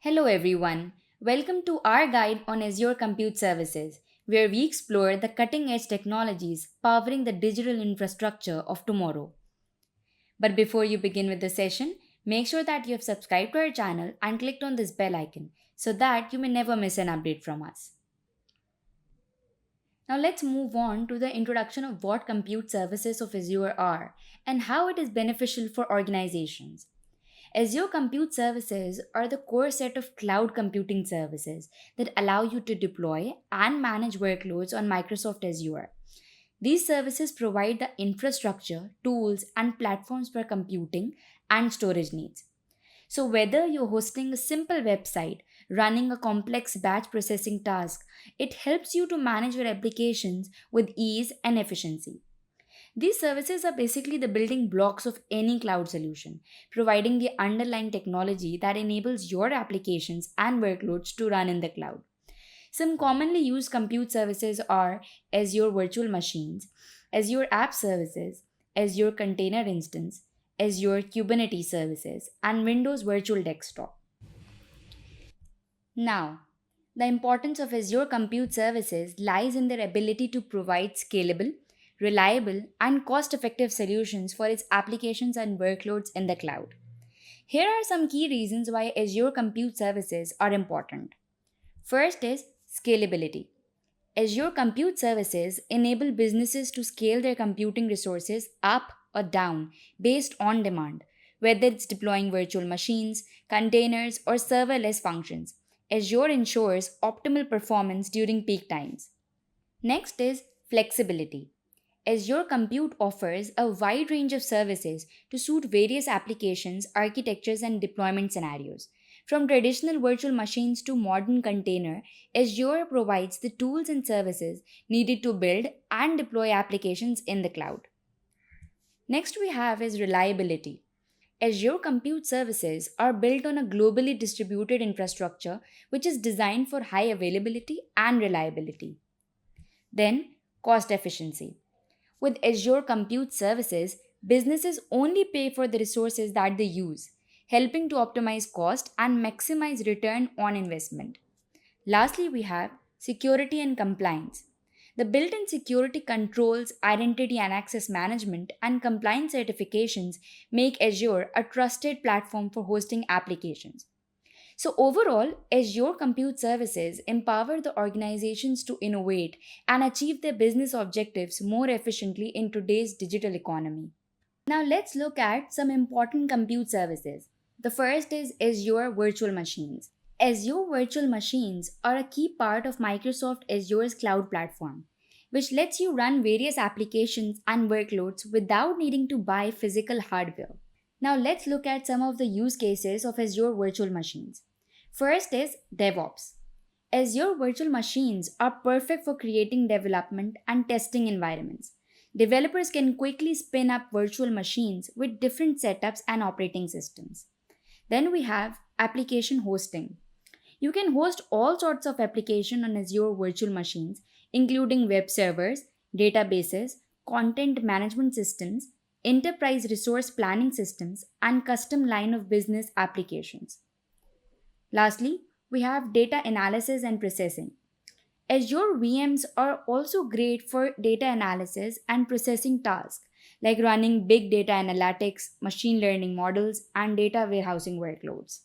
Hello everyone. Welcome to our guide on Azure Compute Services, where we explore the cutting edge technologies powering the digital infrastructure of tomorrow. But before you begin with the session, make sure that you have subscribed to our channel and clicked on this bell icon so that you may never miss an update from us. Now let's move on to the introduction of what compute services of Azure are and how it is beneficial for organizations. Azure Compute Services are the core set of cloud computing services that allow you to deploy and manage workloads on Microsoft Azure. These services provide the infrastructure, tools, and platforms for computing and storage needs. So, whether you're hosting a simple website, running a complex batch processing task, it helps you to manage your applications with ease and efficiency. These services are basically the building blocks of any cloud solution, providing the underlying technology that enables your applications and workloads to run in the cloud. Some commonly used compute services are Azure Virtual Machines, Azure App Services, Azure Container Instance, Azure Kubernetes Services, and Windows Virtual Desktop. Now, the importance of Azure Compute Services lies in their ability to provide scalable, reliable, and cost effective solutions for its applications and workloads in the cloud. Here are some key reasons why Azure Compute Services are important. First is scalability. Azure Compute Services enable businesses to scale their computing resources up or down based on demand, whether it's deploying virtual machines, containers, or serverless functions. Azure ensures optimal performance during peak times. Next is flexibility. Azure Compute offers a wide range of services to suit various applications, architectures, and deployment scenarios. From traditional virtual machines to modern container, Azure provides the tools and services needed to build and deploy applications in the cloud. Next, we have is reliability. Azure Compute Services are built on a globally distributed infrastructure which is designed for high availability and reliability. Then, cost efficiency. With Azure Compute Services, businesses only pay for the resources that they use, helping to optimize cost and maximize return on investment. Lastly, we have security and compliance. The built in security controls, identity and access management, and compliance certifications make Azure a trusted platform for hosting applications. So, overall, Azure Compute Services empower the organizations to innovate and achieve their business objectives more efficiently in today's digital economy. Now, let's look at some important compute services. The first is Azure Virtual Machines. Azure Virtual Machines are a key part of Microsoft Azure's cloud platform, which lets you run various applications and workloads without needing to buy physical hardware. Now, let's look at some of the use cases of Azure Virtual Machines. First is DevOps. Azure virtual machines are perfect for creating development and testing environments. Developers can quickly spin up virtual machines with different setups and operating systems. Then we have application hosting. You can host all sorts of applications on Azure virtual machines, including web servers, databases, content management systems, enterprise resource planning systems, and custom line of business applications. Lastly, we have data analysis and processing. Azure VMs are also great for data analysis and processing tasks like running big data analytics, machine learning models, and data warehousing workloads.